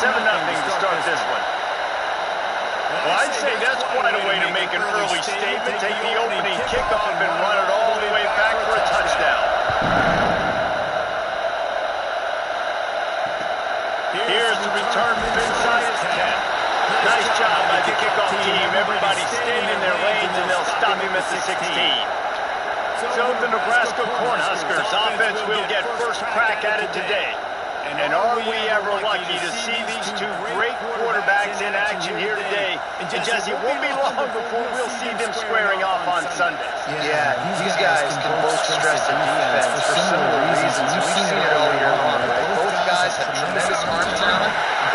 7-0 to start this one. Well, I'd say that's quite a way to make an early statement. Take the opening kickoff and run it all the way back for a touchdown. Here's the return from inside his 10. Nice job by the kickoff team. Everybody staying in their lanes, and they'll stop him at the 16. So the Nebraska Cornhuskers offense will get first crack at it today. And are we ever lucky to see these two great quarterbacks in action here today? And Jesse, it won't be long before we'll see them squaring off on Sundays. Yeah, these guys can both stress the defense for similar reasons. We've seen it all year long, right? Both guys have tremendous arm talent.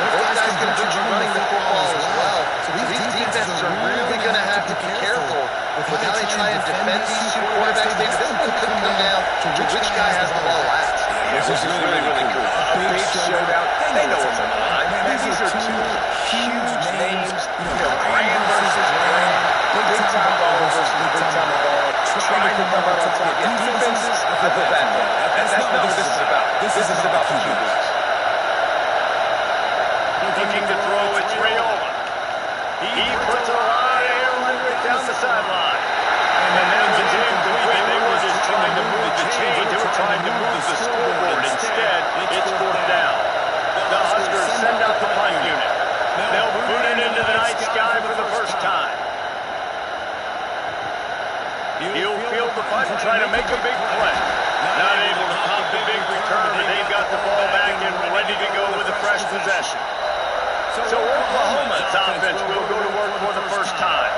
Both guys can do running the football as well. So these defenses are really going to have to be careful with how they try and defend these two quarterbacks. Maybe this one could come down to which guy has the ball last. This is really, really cool. A big showdown. They know what's on the line. These are two huge names. Brand versus brand. Big-time ball versus big-time ball. Trying to come out on top. Defenses, I put that in. That's not what this is about. This is about the QBs. Looking to throw, it's Rayola. He puts a lot of air under it down the sideline. And that was incomplete. They were just trying to move the chains. They were trying to move the scoreboard. Instead, it's 4th down. The Huskers send out the punt unit. They'll boot it into the night sky for the first time. He'll field the punt and try to make a big play. Not able to pop the big return, but they've got the ball back and ready to go with a fresh possession. So Oklahoma's offense will go to work for the first time.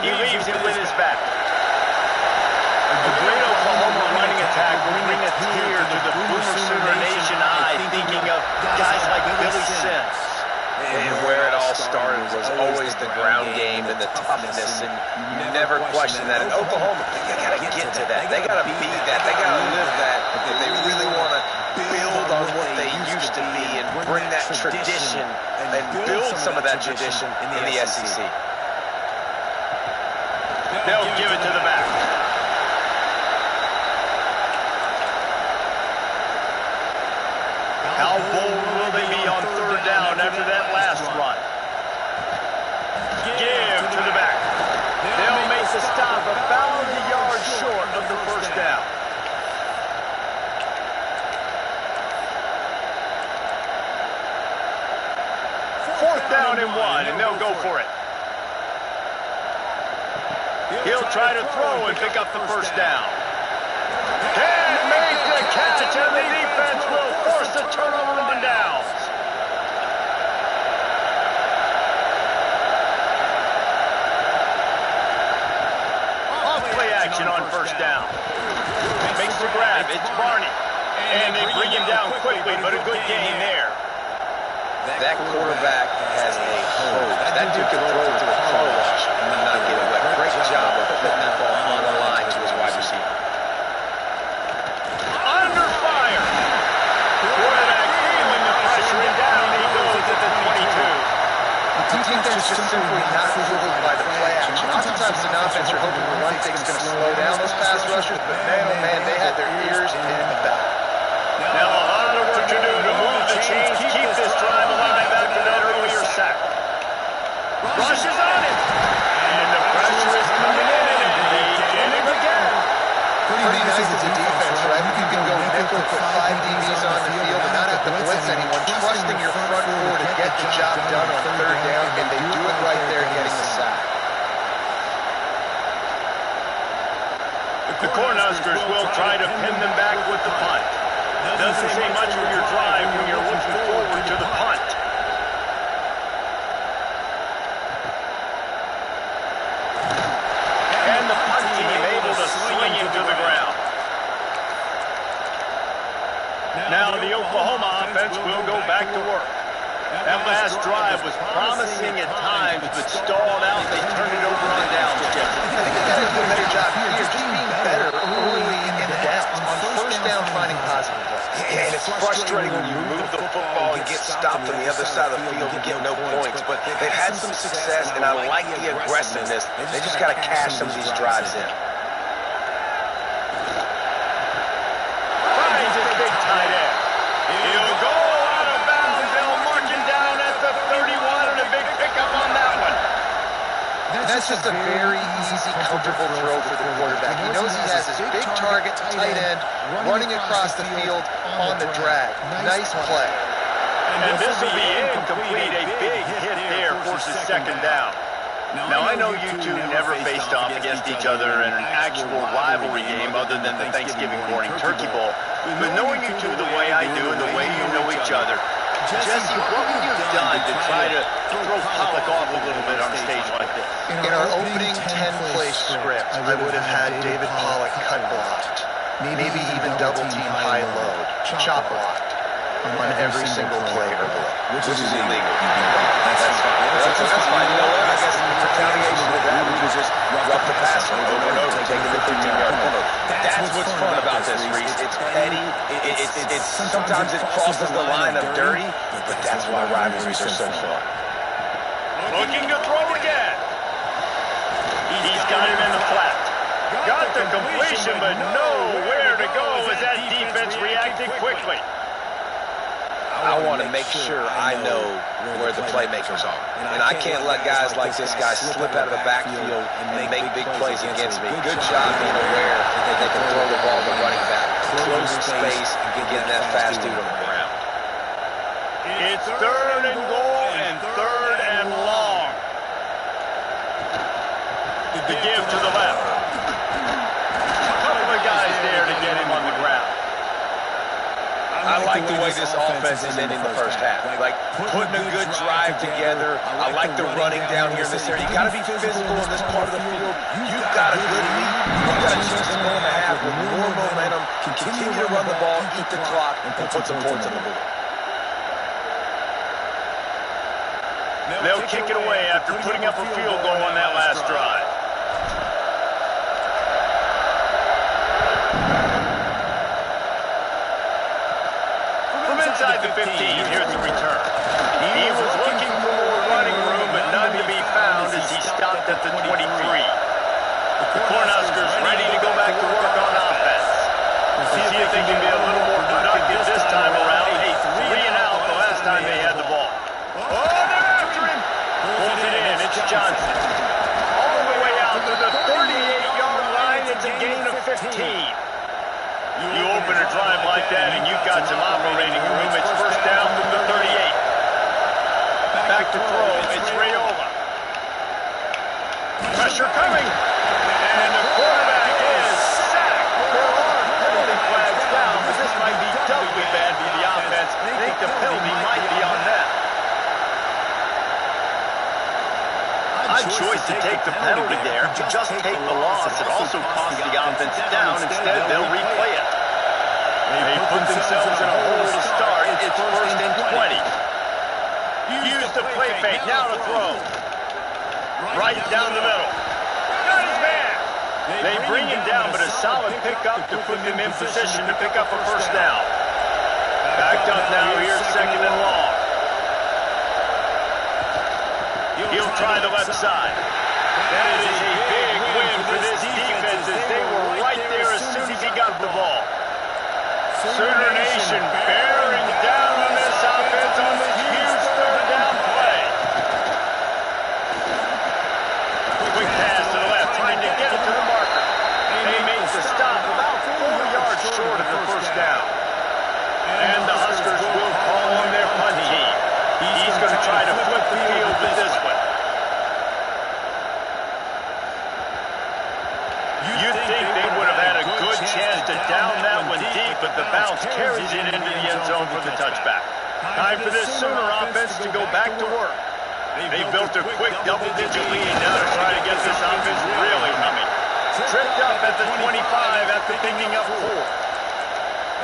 He leaves it with his back. A great Oklahoma running attack will bring a tear to the Boomer Sooner Nation eye, thinking of guys like Billy Sims. And where it all started was always the ground game and the toughness, and you never question that. In Oklahoma, they got to get to that. They got to be that. They got to live that if they really want to build on what they used to be and bring that tradition and build some of that tradition in the SEC. They'll give it to the back. How bold will they be on 3rd down after that last run? Give to the back. They'll make the stop about a yard short of the 1st down. Fourth down and 1, and they'll go for it. He'll try to throw and pick up the 1st down. Can't make the catch, and the defense will force a turnover on downs. Off-play action on 1st down. Makes the grab. It's Barney. And they bring him down quickly, but a good gain there. That quarterback has a hose. That dude can throw it to a car wash and not get it wet. Great job of putting that ball on the line to his wide receiver. Under fire. Quarterback feeling the pressure, and down he goes at the 22. The defense is just simply not fooled by the play action. Oftentimes in offense, you're hoping the run thing's going to slow down those pass rushers, but man, oh man, they had their ears pinned back. Now a lot of work to do to move the chains, keep this drive alive after that earlier sack. Rushes on it. And the pressure is coming in, and they get him again. Pretty nice as a defense, right? You can go nickel, put 5 DBs on the field and not have to blitz anyone, trusting your front four to get the job done on 3rd down, and they do it right there getting the sack. The Cornhuskers will try to pin them back with the punt. Doesn't say much for your drive when you're looking forward to the punt. And the punt team able to sling him to the ground. Now the Oklahoma offense will go back to work. That last drive was promising at times, but stalled out. They turned it over on downs, Jesse. I think they got to do a better job here, just being better early in the downs. On 1st down, finding positive plays. And it's It's frustrating when you move the football and get stopped on the other side of the field and get no points, but they've had some success, and I like the aggressiveness. They just got to cash some of these drives in. Finds his big tight end. He'll go out of bounds. They'll mark him down at the 31, and a big pickup on that one. That's just a very easy, comfortable throw for the quarterback. He knows he has his big target, tight end, running across the field on the drag. Nice play. And this will be incomplete. A big hit there forces second down. Now, I know you two never faced off against each other in an actual rivalry game other than the Thanksgiving morning turkey bowl. But knowing you two the way I do and the way you know each other, Jesse, what would you have done to try to throw Pollock off a little bit on a stage like this? In our opening 10-play script, I would have had David Pollock cut blocked, maybe even double-team high-load, chop blocked on every single play early, which is illegal. That's fine. That's fine. You know what? I guess in retaliation to that, we could just rough the passer over and over, taking the 15-yard penalty. That's what's fun about this, Reese. It's petty. It's sometimes it crosses the line of dirty, but that's why rivalries are so fun. Looking to throw again. He's got him in the flat. Got the completion, but nowhere to go as that defense reacted quickly. I want to make sure I know where the playmakers are. And I can't let guys like this guy slip out of the backfield and make big plays against me. Good job being aware that they can throw the ball to running back, close space, and getting that fast dude on the ground. It's third and goal and third and long. The give to the left. A couple of guys there to get him on the ground. I like the way this offense is ending the first half. Like, putting a good drive together. I like the running down here in this area. You got to be physical in this part of the field. You've got a good lead. You've got a chance to go in the half with more momentum, continue to run the ball, eat the clock, and put some points on the board. They'll kick it away after putting up a field goal on that last drive. Inside the 15, here's the return. He was looking for more running room, but none to be found as he stopped at the 23. The Cornhuskers ready to go back to work on offense. Let's see if they can be a little more productive this time around. A 3-and-out the last time they had the ball. Oh, they're after him. Pulls it in. It's Johnson. All the way out to the 38-yard line. It's a gain of 15. You open a drive like that and you've got some operating room. It's first down from the 38. Back to throw. It's Rayola. Pressure coming. And the quarterback is sacked. There are penalty flags down, but this might be doubly bad for the offense. I think the penalty might be on that. Odd choice to take the penalty there. To just take the loss, it also costs the offense down. Instead, they'll replay it. They put themselves in a hole to start. It's first and 20. Use the play fake. Now to throw. Right down the middle. Got his man. They bring him down, but a solid pickup to put them in position to pick up a first down. Backed up now here, second and long. He'll try the left side. That is a big win for this defense as they were right there as soon as he got the ball. Sooner Nation bearing down on this offense on this huge third down play. Quick pass to the left, trying to get it to the marker. They make the stop about 4 yards short of the first down. And the Huskers will call on their punt team. He's going to try to flip the field with this one. You'd think they would have had a good chance to down that one deep, but the bounce carries it into the end zone for the touchback. Time for this Sooner offense to go back to work. They built a quick double-digit lead now to try to get this offense really humming. Tripped up at the 25 after picking up 4.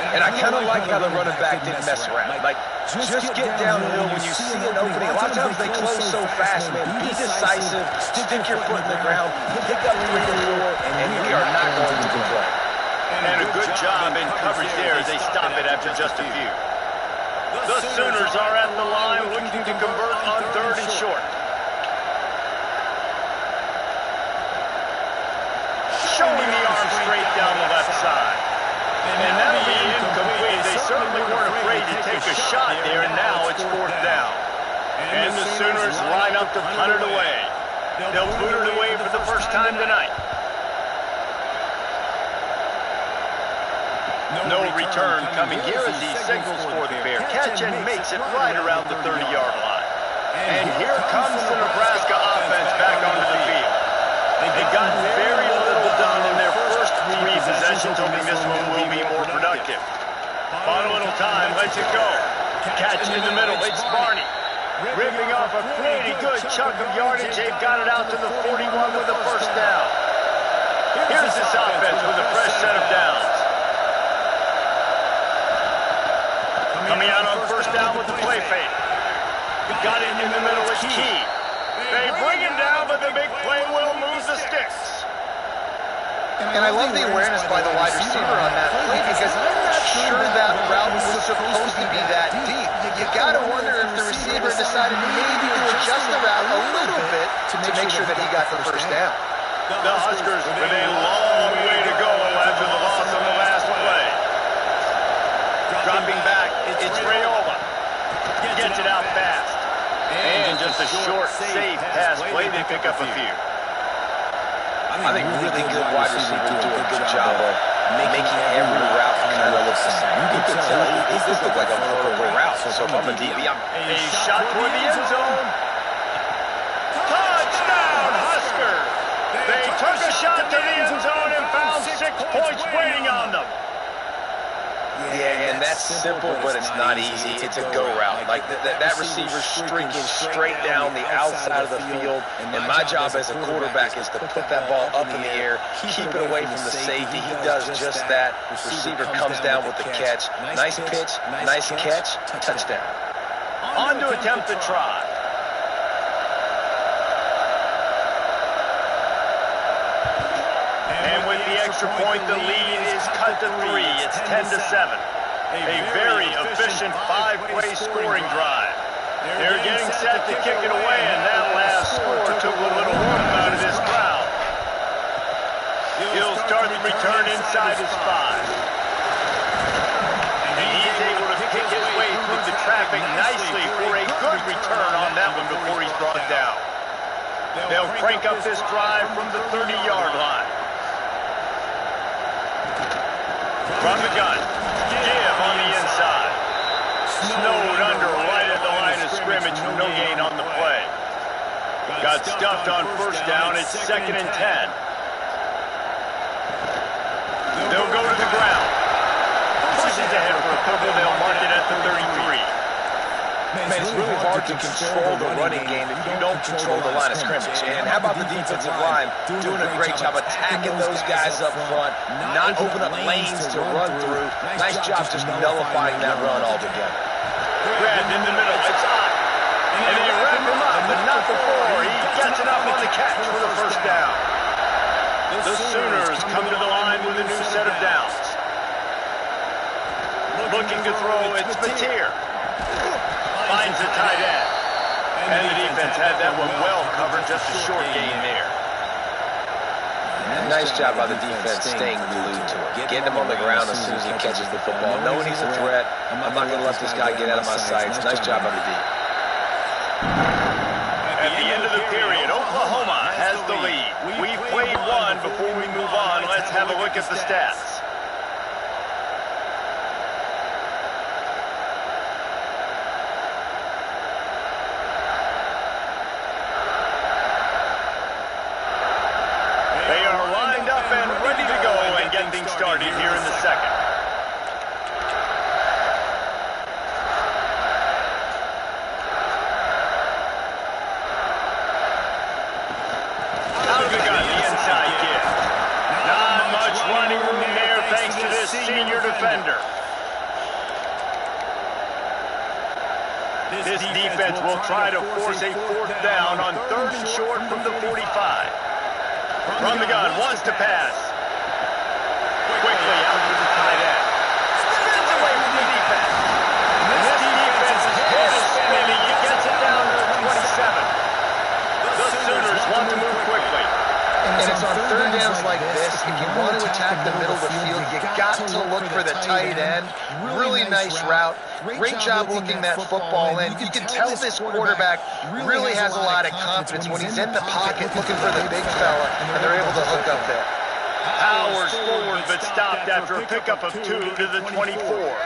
And I kind of like how the running back didn't mess around. Like, just get downhill when you see an opening. A lot of times they close so fast, man. Be decisive, stick your foot in the ground, pick up 3 or 4, and we are not going to complain. And a good job in coverage there as they stop it after just a few. The Sooners are at the line looking to convert on 3rd and short. Showing the arm straight down the left side. And that'll be incomplete. They certainly weren't afraid to take a shot there, and now it's 4th down. And the Sooners line up to punt it away. They'll boot it away for the first time tonight. No return coming here as he signals for the Bear catch and makes it right around the 30-yard line. And here comes the Nebraska offense back onto the field. They got very little done in their first 3 possessions, hoping this one will be more productive. On a little time, lets it go. Catch in the middle, it's Barney. Ripping off a pretty good chunk of yardage. They've got it out to the 41 with a first down. Here's this offense with a fresh set of downs. Coming out on first down with the play fake. Got it in the middle, it's Key. They bring him down, but the big play will move the sticks. And I love the awareness by the wide receiver on that play because I'm not sure that route was supposed to be that deep. You got to wonder if the receiver decided maybe to adjust the route a little bit to make sure that he got the first down. The Huskers with a long way to go after the loss on the last play. Dropping back, it's Rayola. Gets it out fast. And just a short, safe pass play. They pick up a few. I think really good wide receivers do a good job of making every route kind of look the same. You could tell this looked like a vertical route. So if I'm a DB, a shot toward the end zone. Touchdown, Husker! They took a shot to the end zone and found 6 points waiting on them. Yeah, and that's simple, but it's not easy. It's a go route. Like that receiver's streaking straight down the outside of the field, and my job as a quarterback is to put that ball up in the air, keep it away from the safety. He does just that. Receiver comes down with the catch. Nice pitch, nice catch, touchdown. On to attempt the try. And with the extra point, the lead is cut to 3. It's 10-7. A very efficient 5-play scoring drive. They're getting set to kick it away, and that last score took a little warmth out of this crowd. He'll start the return inside his 5. And he's able to pick his way through the traffic nicely for a good return on that one before he's brought down. They'll crank up this drive from the 30-yard line. From the gun, give on the inside. Snowed under right at the line of scrimmage for no gain on the play. Got stuffed on first down, it's 2nd and 10. They'll go to the ground. Pushes ahead for a couple, they'll mark it at the 33. Man, it's really hard to control the running game if you don't control the line of scrimmage. And how about the defensive line doing a great job attacking those guys up front, not opening up lanes to run through. Nice job just nullifying that run altogether. Grabbed in the middle, it's hot. And they wrap him up, but not before he gets it up on the catch for the first down. The Sooners come to the line with a new set of downs. Looking to throw, it's Mateer. Finds the tight end. And the defense had that one well covered, just a short gain there. Nice job by the defense staying glued to it. Getting him on the ground as soon as he catches the football. Knowing he's a threat, I'm not going to let this guy get out of my sights. Nice job by the D. At the end of the period, Oklahoma has the lead. We've played one. Before we move on, let's have a look at the stats. Things started here in the second. Out of the gun, the inside give. Not much running room there thanks to this senior defender. This defense will try to force a 4th down on 3rd and short from the 45. From the gun, wants to pass. Quickly out to the tight end. the middle of the field, you got to look for the tight end. Really nice route. Great job looking that football in. You can tell this quarterback really has a lot of confidence when he's in the pocket looking for the big fella, and they're able to hook up there. Powers forward, but stopped after a pickup of 2 to the 24.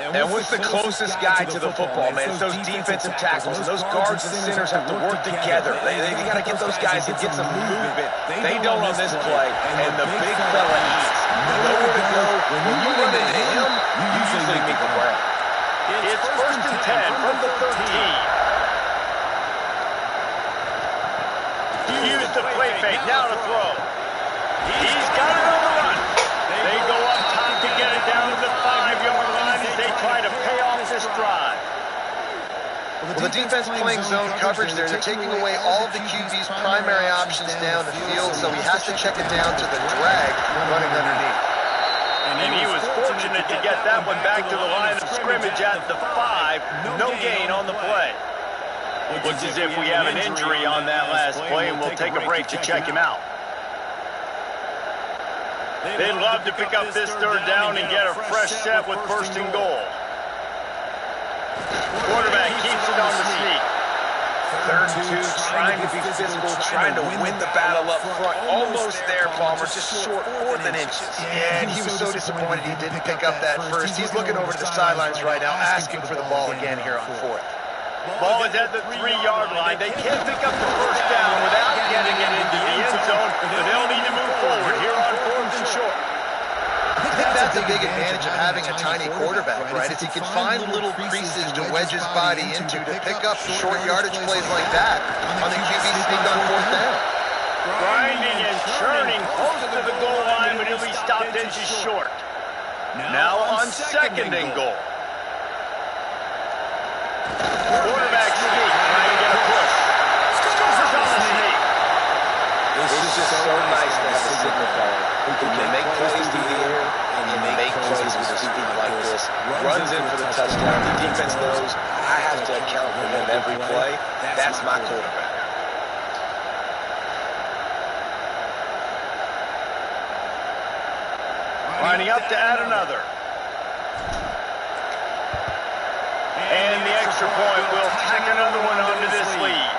And what's the closest guy to the football, man? It's those defensive tackles. And those guards and centers have to work together. They got to get those guys to get some movement. They don't on this play, and the big fella eats. Nowhere to go. When you run into him, you usually meet the ground. It's 1st and 10 from the 13. Use the play fake, now to throw. He's got it on the run. They go up top to get it down to the 5-yard line as they try to pay off this drive. Well, the defense playing zone coverage there. They're taking away all of the QB's primary options down the field, so he has to check it down to the drag running underneath. And he was fortunate to get that one back to the line of scrimmage at the 5. No gain on the play. Looks as if we have an injury on that last play, and we'll take a break to check him out. They'd love to pick up this 3rd down and get a fresh set with 1st and goal. Quarterback keeps it on the sneak. 3rd and 2, trying to be physical, trying to win the battle up front. Almost there, Palmer, just short 4th and inches. Yeah, and he was so disappointed he didn't pick up that first. He's looking over to the sidelines right now, asking for the ball again here on 4th. Ball is at the 3-yard line. They can't pick up the 1st down without getting it into the end zone, but they'll need to move forward here on 4th and short. I think that's a big advantage of having a tiny quarterback, right? Is he can find little creases to wedge his body into to pick up short yardage plays like that on the QB sneak on 4th down. Grinding and churning close to the goal line, but he'll be stopped inches short. Now on 2nd and goal. Quarterback sneak, trying to get a push. Scores on the sneak. It's just so nice to have a signal caller who can make plays through the air and make plays with his feet like this. Runs in for the touchdown. The defense knows I have to account for him every play. That's my quarterback. Lining up to add another. And the extra point will tack another one onto this lead.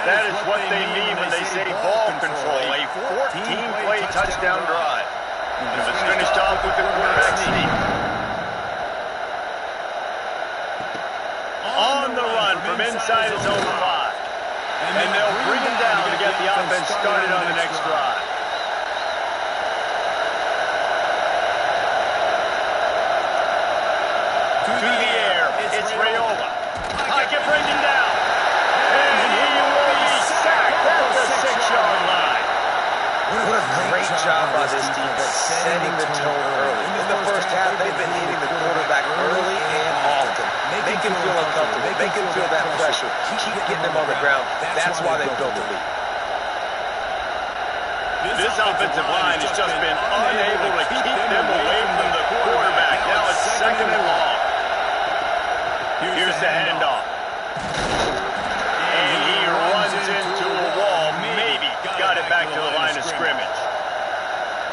That is what they mean when they say ball control, a 14-play touchdown drive. And it was finished off with the quarterback sneak. On the run from inside his own 5. And they'll bring him down to get the offense started on the next drive. To the air, it's Raiola. Pocket bringing down. And he will be sacked at the 6-yard line. What a great job by this defense setting the tone early. In the first half, they've been hitting the quarterback early and often. Make him feel uncomfortable. Make him feel that pressure. Keep getting him on the ground. That's why they built the lead. This offensive line has just been unable to keep them away from the quarterback. Now it's 2nd and long. Here's the handoff. And he runs into a wall. Maybe got it back to the line of scrimmage.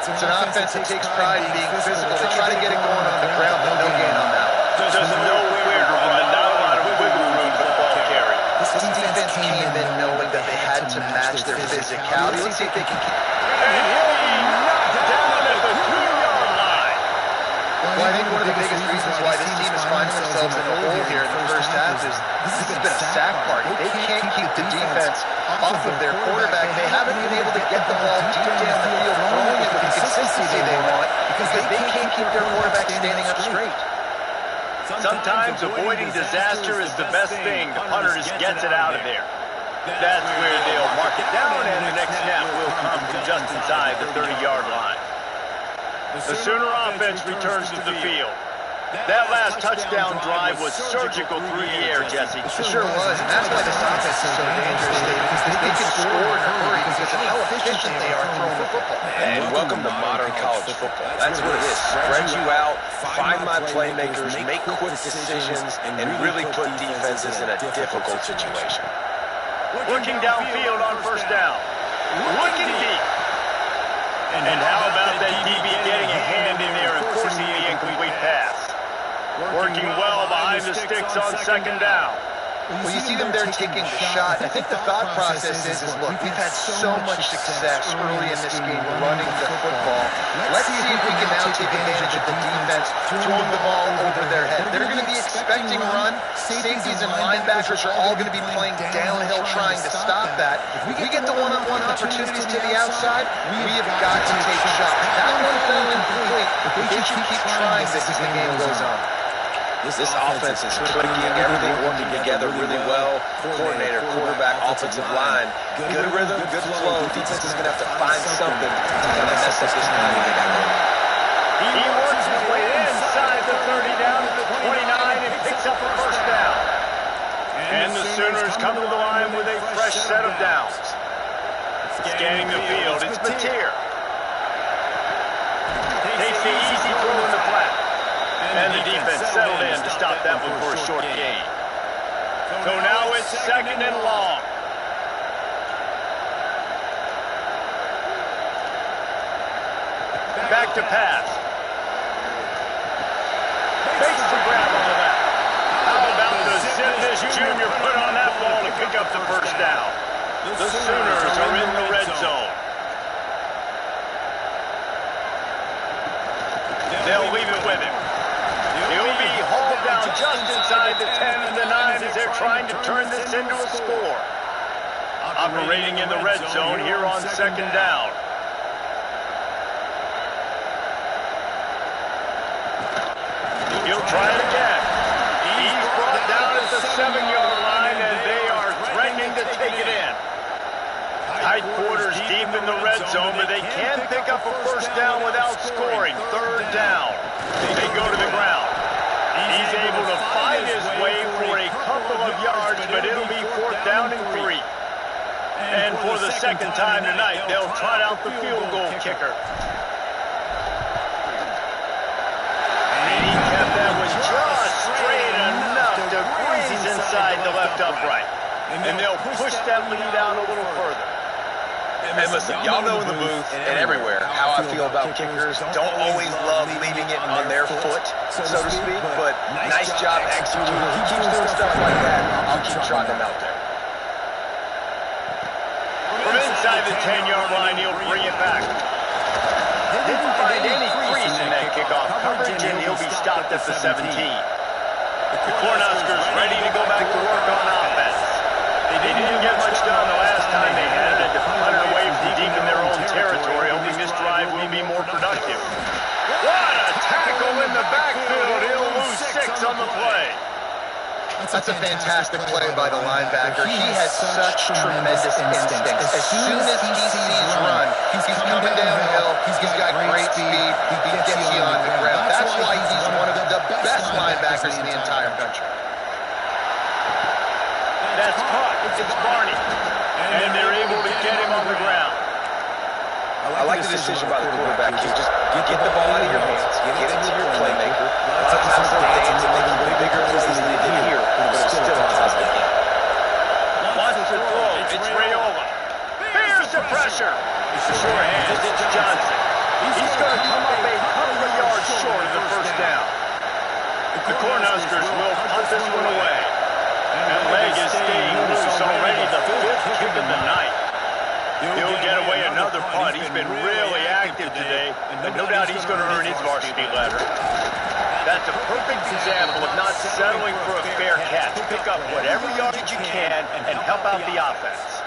It's an offense that takes pride in being physical. They try to get it going on the ground, but no gain on that one. Just nowhere to run. Not a lot of wiggle room for the ball carry. This defense came in knowing that they had to match their physicality. Let's see if they can keep... And he'll be knocked down at the 2-yard line. Well, I think one of the biggest reasons why this team is finding themselves in a hole here in the first half is this has been a sack party. They can't keep the defense off of their quarterback. They haven't been able to get the ball deep down the field, throwing it with the consistency they want because they can't keep their quarterback standing up straight. Sometimes avoiding disaster is the best thing. The punter just gets it out of there. That's where they'll mark it down, and the next snap will come from just inside the 30-yard line. The Sooner offense returns to the field. That last touchdown drive was surgical through the air, Jesse. It sure was, and that's why this offense is so dangerous. They can score in a hurry because of how efficient they are throwing the football. And welcome to modern college football. That's what it is. Spread you out, find my playmakers, make quick decisions, and really put defenses in a difficult situation. Looking downfield on 1st down. Looking deep. And how about that DB getting a hand in there and forcing the incomplete pass? Working well behind the sticks on second down. Well, you see them there taking the shot. I think the thought process is look, we've had so much success early in this game running the football. Let's see if we can now take advantage of the defense throwing the ball over their head. They're going to be expecting run. Safeties and linebackers are all going to be playing downhill trying to stop that. If we get the one-on-one opportunities to the outside, we have got to take shots. That one fell incomplete, but they should keep trying this as the game goes on. This offense is clicking, everything working together really well. Coordinator, quarterback, offensive line. Good rhythm, good flow. Defense is going to have to find something to kind of mess up this time when they got going. He works his way inside the 30 down to the 29 and picks up the first down. And the Sooners come to the line with a fresh set of downs. Scanning the field, it's Mateer. Takes the easy throw in the flat. And the defense settled in to stop that one for a short gain. So now it's second and long. Back to pass. Fakes the grab on the left. How about the zip this junior put on that ball to pick up the first down? The Sooners are in the red zone. They'll leave it with him. He'll be hauled down just inside the 10 and the 9 as they're trying to turn this into a score. Operating in the red zone here on second down. He'll try it again. He's brought down at the 7-yard line, and they are threatening to take it in. Tight quarters deep in the red zone, but they can pick up a first down without scoring. Third down. They go to the ground. He's able to find his way for a couple of yards, but it'll be fourth down and 3. And for the second time tonight, they'll trot out the field goal kicker. And he kept that one just straight enough to breeze inside the left upright. And they'll push that lead out a little further. And listen, y'all know in the booth and everywhere how I feel about kickers. Don't always love leaving it on their foot, so to speak, but nice job executing. He keeps doing stuff like that. I'll keep trotting him out there. From inside the 10-yard line, he'll bring it back. Didn't find any crease in that kickoff coverage, and he'll be stopped at the 17. The Cornhuskers ready to go back to work on offense. They didn't get much done the last time they had it to punt it away from deep in their own territory, hoping this drive will be more productive. What a tackle in the backfield. He'll lose 6 on the play. That's a fantastic play by the linebacker. He has such tremendous instinct. As soon as he sees run, he's coming downhill. He's got great speed. He gets you on the ground. That's why he's one of the best linebackers in the entire country. That's caught. It's Barney. And they're able to get him on the ground. I like the decision by the quarterback. You just get the ball out of your hands, get it to your playmaker. Sometimes they're dancing, they can win bigger plays than they did here, but it's still a positive game. Wants to throw. It's Rayola. Here's the pressure. Sure hands. It's Johnson. He's going to come up a couple of yards short of the first down. The Cornhuskers will punt this one away. That leg is staying loose already, the 5th kick of the night. He'll get away another punt. He's been really active today, and no doubt he's going to earn his varsity letter. That's a perfect example of not settling for a fair catch. Pick up whatever yardage you can and help out the offense.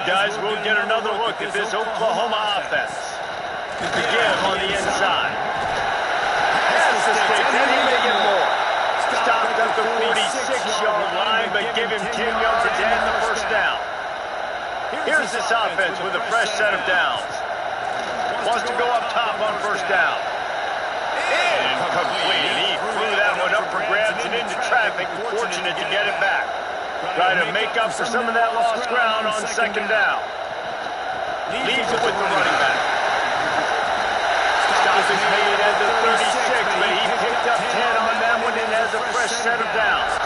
Guys, we'll get another look at this Oklahoma offense. To give on the inside. Has the stick, and he may get more. Stopped at the 46-yard line, but give him 10 yards and the first down. Here's this offense with a fresh set of downs. Wants to go up top on first down. Incomplete. He threw that one up for grabs and into traffic. Fortunate to get it back. Try to make up for some of that lost ground on second down. Leaves it with the running back. Stop is made at the 36, but he picked up 10 on that one and has a fresh set of downs.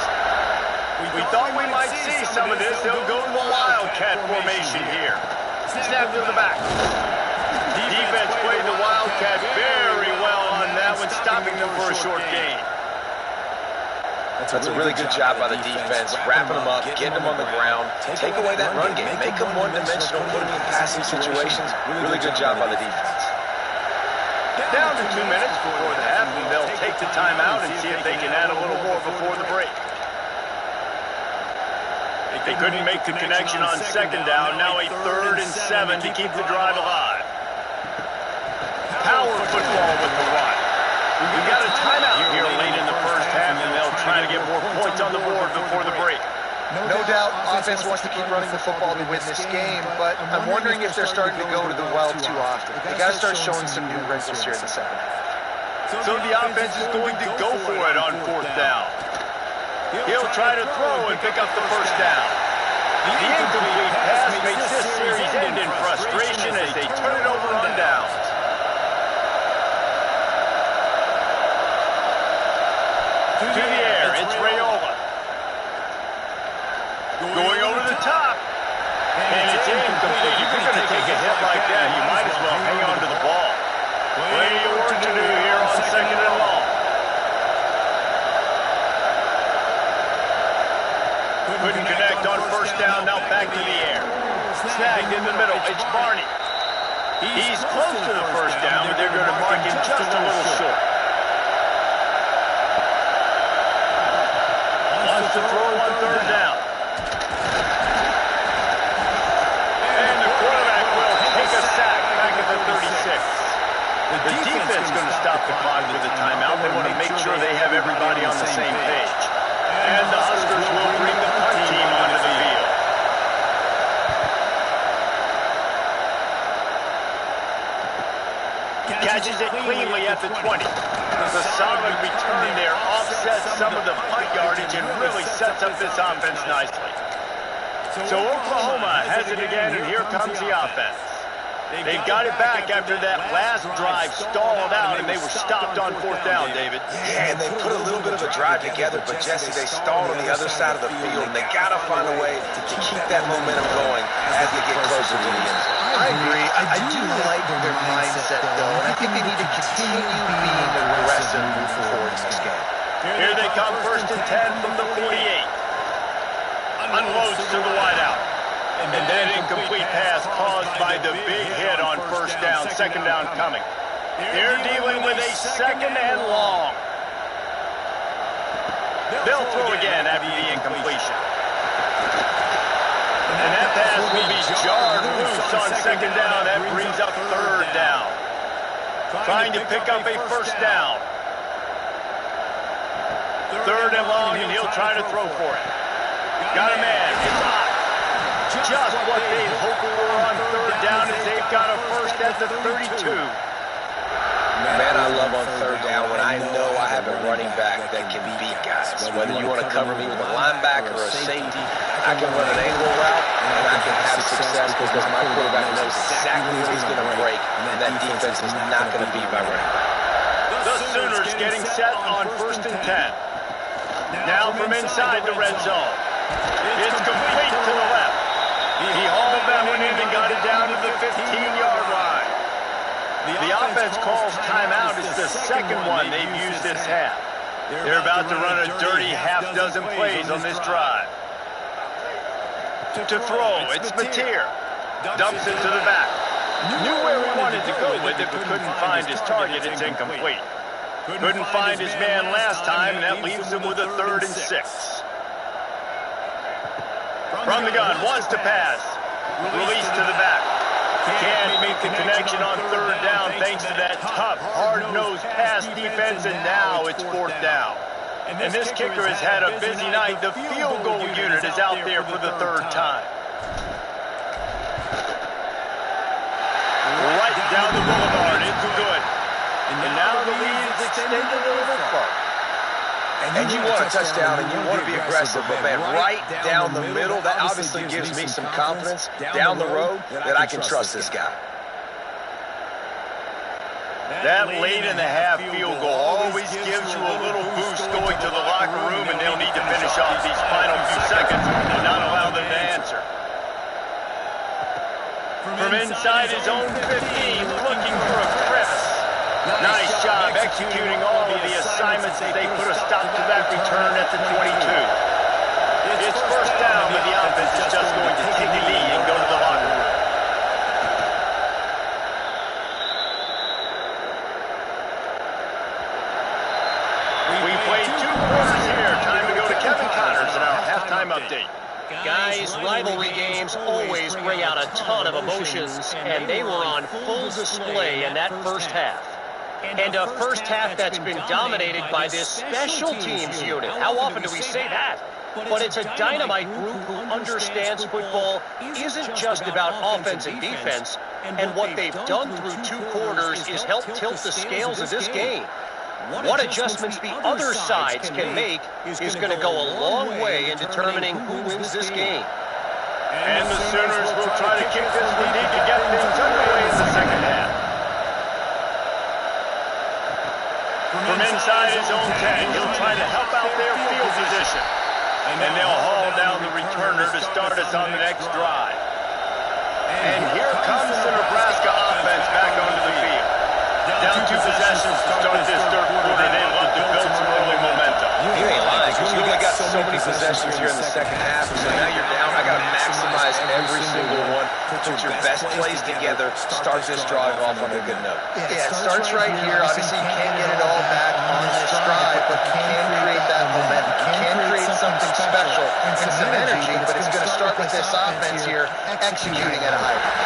We thought we might see some of this. They'll go to the Wildcat formation here. Snap to the back. Defense played the Wildcat very well on that one, stopping them for a short gain. That's a really good job by the defense, wrapping them up, getting them on the ground, take away that run game, make them one-dimensional, put them in passing situations. Really good job by the defense. Down to 2 minutes before the half, and they'll take the timeout and see if they can add a little more before the break. They couldn't make the connection on second down. Now a 3rd and 7 to keep the drive alive. Power football with the run. We've got a timeout here late in the first half, and they'll try to get more points on the board before the break. No doubt, offense wants to keep running the football to win this game, but I'm wondering if they're starting to go to the well too often. They got to start showing some new wrinkles here in the second half. So the offense is going to go for it on 4th down. He'll try to throw and pick up the first down. The incomplete pass makes this series end in frustration as they turn it over on downs. To the air, it's Raiola. Going over the top. And it's incomplete. If you're going to take a hit like that, you might as well hang on to the ball. Plenty of work to do here on 2nd and long. Couldn't connect on 1st down, now back to the air. Snagged in the middle, it's Barney. He's close to the 1st down, but they're going to mark him just a little short. Wants to throw on 3rd down. And the quarterback will take a sack back at the 36. The defense is going to stop the clock with a timeout. They want to make sure they have everybody on the same page. And the Huskers will bring the punt team onto the field. Catches it cleanly at the 20. The solid return there offsets some of the punt yardage and really sets up this offense nicely. So Oklahoma has it again, and here comes the offense. They've got it back after that last drive stalled out, and they were stopped on 4th down, David. Yeah, and they put a little bit of a drive together, but Jesse, they stalled on the other side of the field, and they got to find a way to keep that momentum going as they get closer to the end zone. I agree. I do like their mindset, though, and I think they need to continue being aggressive moving forward in this game. Here they come, 1st and 10 from the 48. Unloads to the wideout. And then incomplete pass caused by the big hit on 1st down, 2nd down coming. They're dealing with a 2nd and long. They'll throw again after the incompletion. And that pass will be jarred loose on 2nd down. That brings up 3rd down. Trying to pick up a 1st down. 3rd and long, and he'll try to throw for it. Got a man. It's hot. Just what they hoped for on 3rd down as they've got a 1st at the 32. Man, I love on 3rd down when I know I have a running back that can beat guys. Whether you want to cover me with a linebacker or a safety, I can run an angle route, and I can have success because my quarterback knows exactly what he's going to break, and that defense is not going to beat my running back. The Sooners getting set on 1st and 10. Now from inside the red zone. It's complete to the left. He hauled that one in and got it down to the 15-yard line. The offense calls timeout. It's the 2nd one they've used this half. They're about to run a dirty half-dozen plays on this drive. To throw, it's Mateer. Dumps it to the back. Knew where he wanted to go with it, but couldn't find his target. It's incomplete. Couldn't find his man last time, and that leaves him with a 3rd and 6. From the gun, wants to pass. Release to the back. Can't make the connection on 3rd down thanks to that tough, hard-nosed pass defense, and now it's 4th down. And this kicker has had a busy night. The field goal unit is out there for the 3rd time. Right down the boulevard, it's good. And now the lead is extended a little further. And you want a touchdown and you want to be aggressive, but man, right down the middle, that obviously gives me some confidence down the road that I can trust this guy. That late in the half field goal always gives you a little boost going to the locker room, and they'll need to finish off these final few seconds and not allow them to answer. From inside his own 15, looking for a crevice. Nice job executing all of the assignments as they put a stop to that return at the 22. It's first down, but the offense is just going to take a knee and go to the locker room. We played 2 quarters here. Time to go to Kevin Connors in our halftime update. Guys, rivalry games always bring out a ton of emotions, and they were on full display in that first half. And a first half that's been dominated by this special teams unit. How often do we say that? But it's a dynamite group who understands football isn't just about offense and defense, and what they've done through 2 quarters is help tilt the scales of this game. What adjustments the other sides can make is going to go a long way in determining who wins this game. And the Sooners will try to kick this one deep to get things underway in the second half. From inside his own 10, he'll try to help out their field position. And they'll haul down the returner to start us on the next drive. And here comes the Nebraska offense back onto the field. Down 2 possessions to start this third quarter. They love to build some early momentum. You ain't lying, because you only got so many possessions here in the second half, so now you're down. I got to maximize every single one. Put your best plays together. Start this drive off on a good note. Yeah, it starts right here. Obviously, you can't get it all back on stride, but you can create that momentum. You can create something special and some energy, but it's going to start with this offense here executing at a high rate.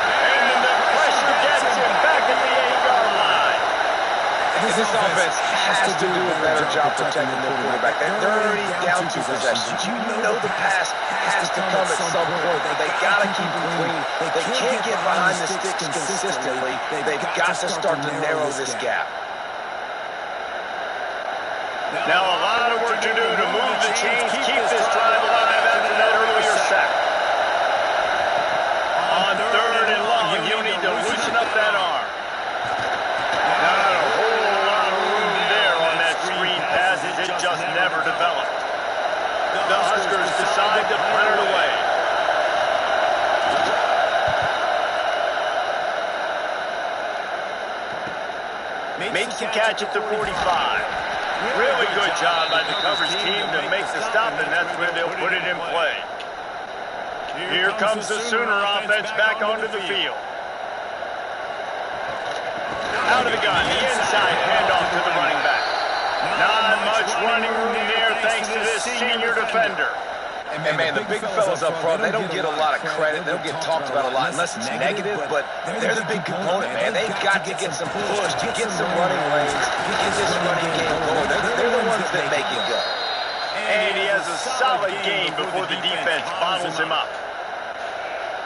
And the pressure gets him back at the 8-yard line. And this offense has to do a better job protecting their quarterback. They're already down 2 possessions. You know the pass has to come at some point. They got to keep it clean. They can't get behind the sticks consistently. They've got to start to narrow this gap. Now a lot of work to do to move the chains, keep this drive alive after that earlier sack. On 3rd and long, you'll need to loosen up that arm. Not a whole lot of room there on that screen pass as it just never developed. The Huskers decide to punt it away. Makes the catch at the 45. Really good job by the coverage team to make the stop, and that's where they'll put it in play. Here comes the Sooner offense back onto the field. Out of the gun, the inside handoff to the running back. Not much running room there thanks to this senior defender. And man, the big fellas up front, they don't get a lot of credit. They don't get talked about a lot unless it's negative, but they're the big component, man. They've got to get some push, to get some running lanes, to get this running game going. They're the ones that make it go. And he has a solid game before the defense bottles him up.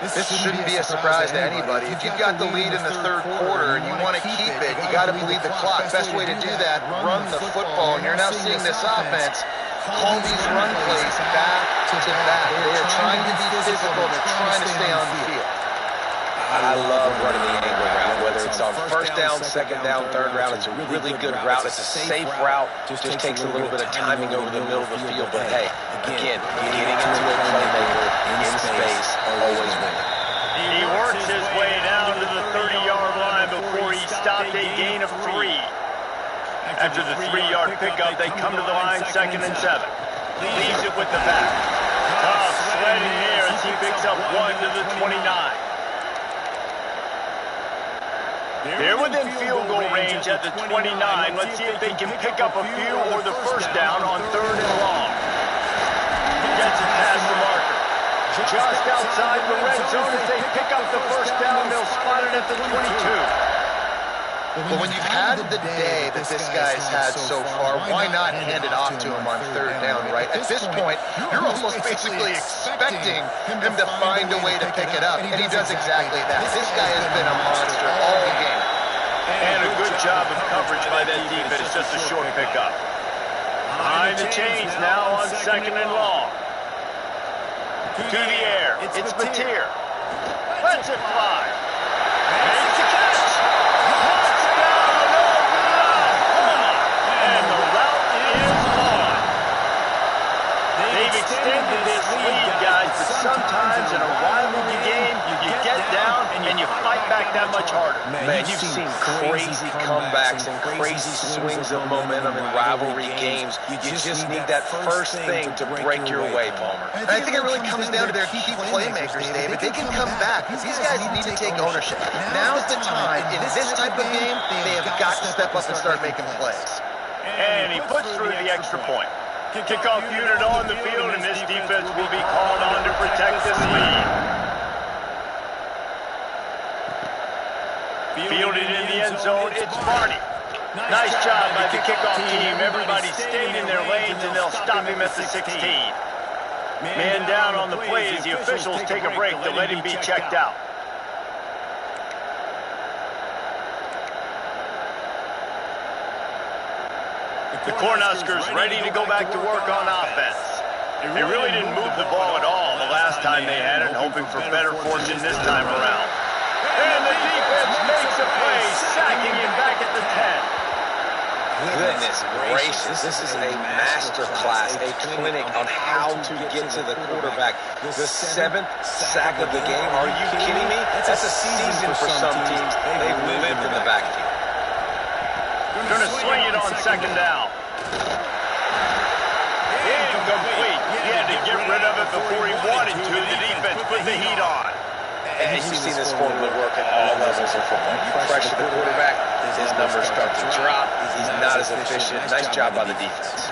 This shouldn't be a surprise to anybody. If you've got the lead in the 3rd quarter and you want to keep it, you got to bleed the clock. Best way to do that, run the football. And you're now seeing this offense call these run plays back to back. They are trying to be physical. They're trying to stay on the field. I love running the angle route, whether it's on 1st down, 2nd down, 3rd round. It's a really good route. It's a safe route. Just takes a little bit of timing over the middle of the field. But hey, again, getting into a playmaker in space, always winning. He works his way down to the 30-yard line before he stopped a gain of 3. After the 3-yard pickup, they come to the line 2nd and 7. Leaves it with the back. Tough sledding here as he picks up 1 to the 29. They're within field goal range at the 29. Let's see if they can pick up a few or the first down on 3rd and long. Gets it past the marker. Just outside the red zone as they pick up the first down. They'll spot it at the 22. But when you've had the day that this guy's had so far, why not hand it off to him on 3rd down, right? At this point, you're almost basically expecting him to find a way to pick it up, and he does exactly that. This guy has been a monster all game. And a good job of coverage by that defense. Just a short pickup. Behind the chains now on 2nd and long. To the air. It's Mateer. Lets it fly. Makes the catch. Extended this lead, guys, but sometimes in a rivalry game, you get down and you Man, you've seen crazy comebacks and crazy swings of momentum in rivalry games. You just need that first thing to break your way, Palmer. And I think it really comes down to their key playmakers, David. They can come back, but these guys need to take ownership. Now's the time. In this type of game, they have got to step up and start making plays. And he puts through the extra point. Kickoff unit on the field, and this defense will be called on to protect this lead. Fielded in the end zone, it's Barney. Nice job by the kickoff team. Everybody stayed in their lanes, and they'll stop him at the 16. Man down on the play as the officials take a break to let him be checked out. The Cornhuskers ready to go back to work on offense. They really didn't move the ball at all the last time they had it, hoping for better fortune this time around. And the defense makes a play, sacking him back at the 10. Goodness gracious, this is a master class, a clinic on how to get to the quarterback. The 7th sack of the game, are you kidding me? That's a season for some teams. They've lived in the backfield. Going to swing it on second down. Incomplete. He had to get rid of it before he wanted to. The defense put the heat on. And you've seen this formula work at all levels of football. You pressure the quarterback, his numbers start to drop. He's not as efficient. Nice job by the defense.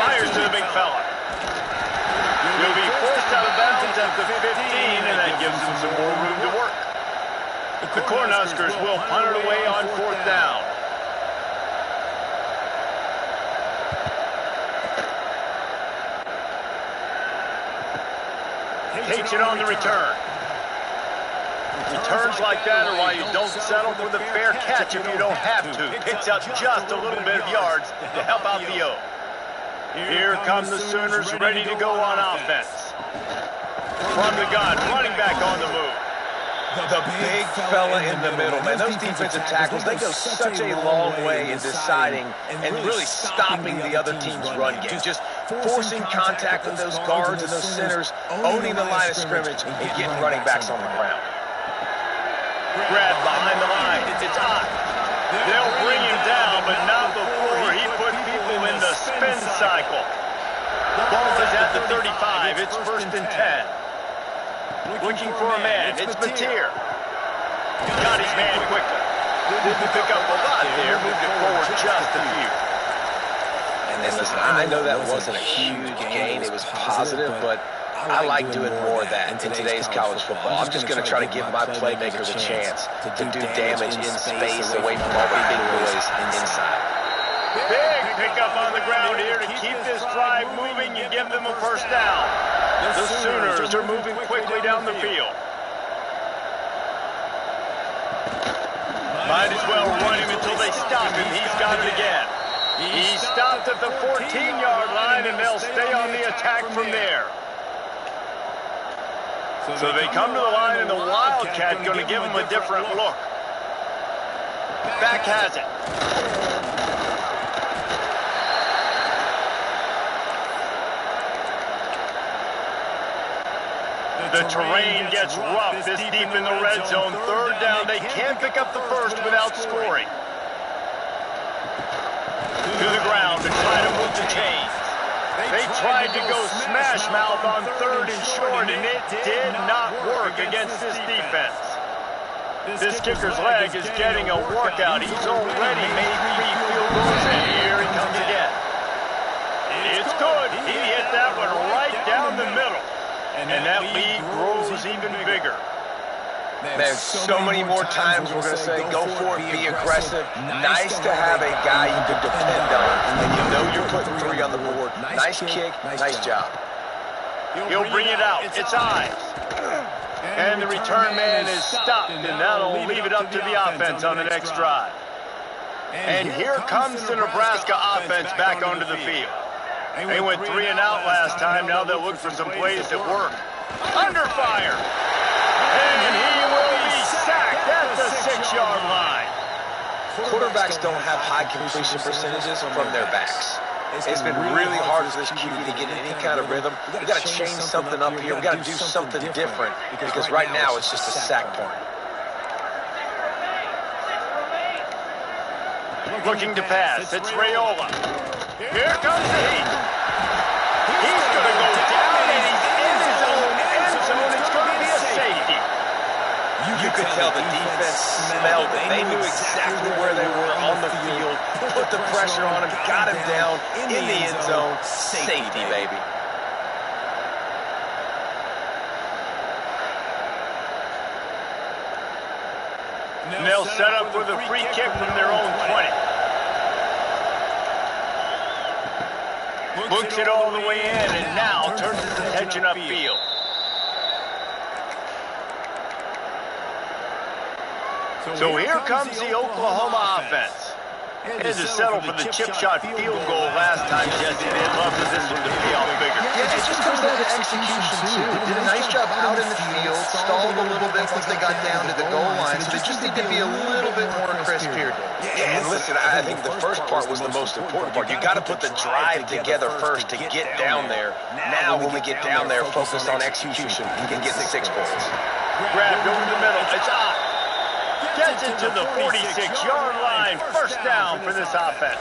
Fires to the big fella. He'll be forced out of bounds at the 15, and that gives him some more room to work. The Cornhuskers will punt it away on 4th down. Takes it on the return. Returns like that are why you don't settle for the fair catch if you don't have to. Picks up just a little bit of yards to help out the O. Here come the Sooners ready to go on offense. From the gun, running back on the move. The big fella in the middle, man. Those defensive tackles, they go such a long way in deciding and really stopping the other team's run game. Just forcing contact with those guards and those centers, owning the line of scrimmage, and getting running backs on the ground. Grab behind the line. It's hot. They'll bring him down, but not before he put people in the spin cycle. Ball is at the 35. It's 1st and 10. Looking for a man. It's Mateer. Got his man quickly. Didn't pick up a lot there. Moved it forward just a few. And listen, I know that wasn't a huge gain. It was positive, but I like doing more of that in today's college football. I'm just going to try to give my playmakers a chance to do damage in space away from all the big boys inside. Big pickup on the ground here to keep this drive moving. You give them a 1st down. The Sooners are moving quickly down the field. Might as well run him until they stop him. He's got it again. He stopped at the 14-yard line, and they'll stay on the attack from there. So they come to the line, and the Wildcat going to give them a different look. Back has it. The terrain gets rough this deep in the red zone. 3rd down. They can't pick up the first without scoring. To the ground to try to move the chains. They tried to go smash mouth on 3rd and short, and it did not work against this defense. This kicker's leg is getting a workout. He's already made 3 field goals, and here he comes again. It's good. He hit that one right down the middle. And that lead grows even bigger. There's so many more times we're going to say, go for it, be aggressive. Nice to have a guy you can depend on, and you know you're putting 3 on the board. Nice kick, nice job. He'll bring it out. It's Ives. And the return man is stopped, and that'll leave it up to the offense on the next drive. And here comes the Nebraska offense back onto the field. They went 3 and out last time. Now they'll look for some plays that work. Under fire. And he will be sacked at the 6-yard line. Quarterbacks don't have high completion percentages from their backs. It's been really hard for this QB to get in any kind of rhythm. We've got to change something up here. We've got to do something different because right now it's just a sack point. Looking to pass. It's Raiola. Here comes the heat. He's going to go down, and he's in his own end zone. It's going to be a safety. You could tell the defense smelled it. They knew exactly where they were on the field, put the pressure on him, got him down in the end zone. Safety, baby. And they'll set up with a free kick from their own 20. Looks it all the way in, and now turns his attention upfield. So here comes the Oklahoma offense. Had to settle for the chip shot field goal last time, Jesse. They'd love for this one to pay off bigger. Yeah, it just comes down to execution, too. They did a nice job out in the field, stalled a little bit once they got down to the goal line, so they just need to be a little bit more crisp here. Yeah, and listen, I think the first part was the most important part. You got to put the drive together first to get down there. Now, when we get down there, focus on execution. We can get 6 points. Grabbed over the middle. It's out. Gets it to the 46-yard line. First down for this offense.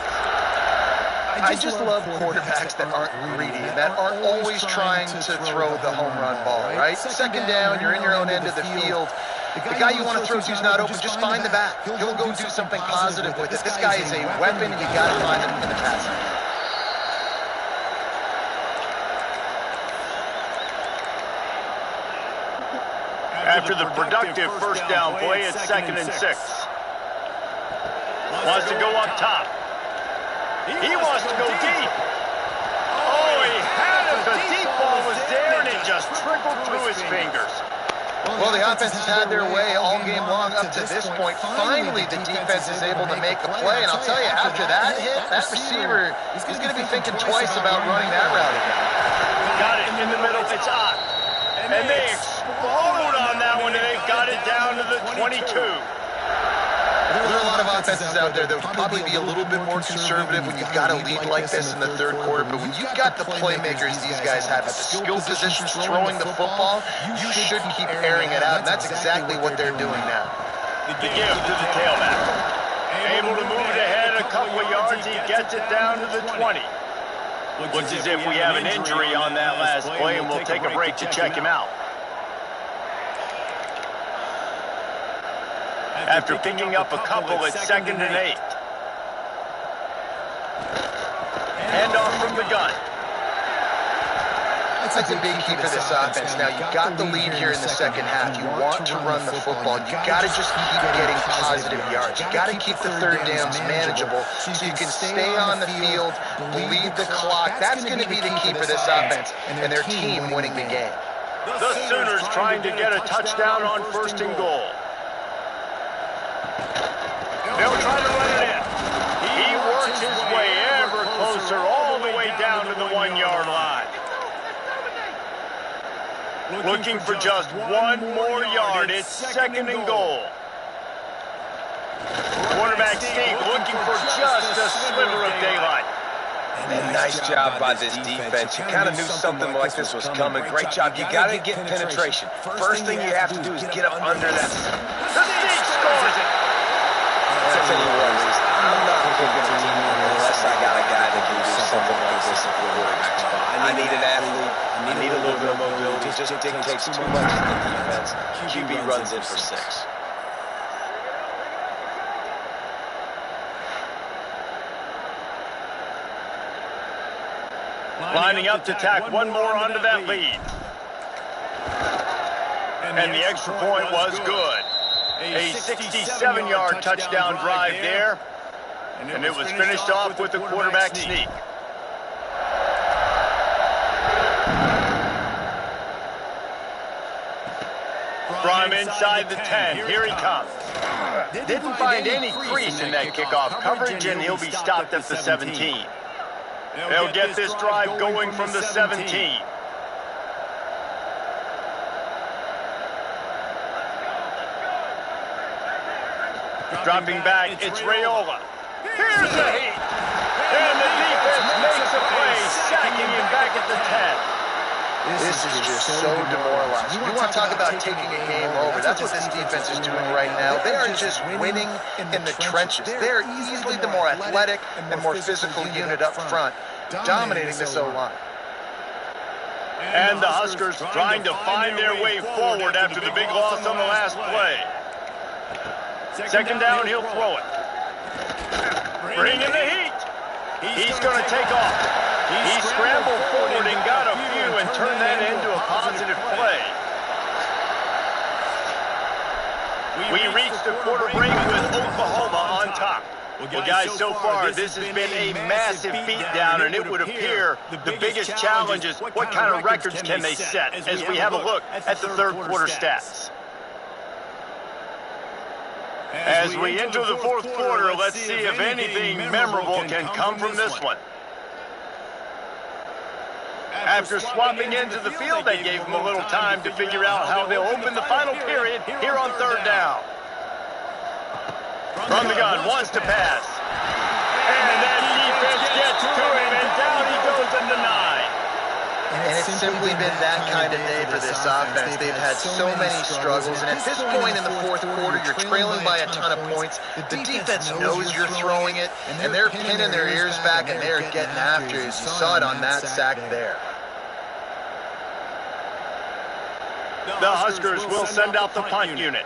I just love quarterbacks that aren't greedy, that aren't always trying to throw the home run ball, right? Second down, you're in your own end of the field. The guy you want to throw to is not open. Just find the back. He'll go do something positive with it. This guy is a weapon, and you got to find him in the passing. After the productive first down play, it's 2nd and 6. Wants to go up top. He wants to go deep. Oh, he had it. The deep ball was there, and it just trickled through his fingers. Well, the offense has had their way all game long up to this point. Finally, the defense is able to make a play, and I'll tell you, after that hit, that receiver is going to be thinking twice about running that route again. Got it in the middle. It's on. And they explode on that one, and they've got it down to the 22. There are a lot of offenses out there that would probably be a little bit more conservative when you've got a lead like this in the third quarter, but when you've got the playmakers these guys have at the skill positions throwing the football, you should keep airing it out, and that's exactly what they're doing now. The give to the tailback. Able to move it ahead a couple of yards. He gets it down to the 20. Looks as if we have an injury on that last play, and we'll take a break to check him out. After picking up a couple, it's 2nd and 8. Handoff from the gun. That's a big key for this offense. Now, you got the lead here in the second half. You want to run the football. You got to just keep getting positive yards. You got to keep the third downs manageable so you can stay on the field, bleed the clock. That's going to be the key for this offense and their team winning the game. The Sooners trying to get a touchdown on 1st and goal. They'll try to run it in. He works his way ever closer all the way down to the 1-yard line. Looking for just one more yard. It's 2nd and goal. Quarterback sneak looking for just a sliver of daylight. And nice job by this defense. You kind of knew something like this was coming. Great job. You got to get penetration. First thing you have to do is get up under that. The sneak scores it. I'll tell you what, I'm not picking a team unless I got a guy that can do something like this at the quarterback spot. I need an athlete. I need a little bit of mobility. It just dictates too much in the defense. QB runs in for 6. Lining up to tack one more onto that lead. And the extra point was good. A 67-yard touchdown drive there. And it was finished off with a quarterback sneak. From inside the 10, here he comes. Didn't find any crease in that kickoff coverage, and he'll be stopped at the 17. They'll get this drive going from the 17. Dropping back, it's Raiola. Here's the heat. And the defense makes a play, sacking him back at the 10. This is just so demoralizing. You want to talk about taking a game over. That's what this defense is doing right now. They are just winning in the trenches. They are easily the more athletic and more physical unit up front, dominating this O-line. And the Huskers trying to find their way forward after the big loss on the last play. Second down, he'll throw it. Bring in the heat. He's going to take off. He scrambled forward and got a few and turned that into a positive play. We reached the quarter break with Oklahoma on top. Well, guys, so far, this has been a massive beatdown, and it would appear the biggest challenge is what kind of records can they set as we have a look at the third quarter stats. As we enter the fourth quarter, let's see if anything memorable can come from this one. After swapping into the field, they gave them a little time to figure out how they'll open the final period here on third down. From the gun, wants to pass. And that defense gets to him, and down he goes at the 9. And it's simply been that kind of day for this offense. They've had so many struggles, and at this point in the fourth quarter, you're trailing by a ton of points. The defense knows you're throwing it, and they're pinning their ears back, and they're getting after you. You saw it on that sack there. The Huskers will send out the punt unit.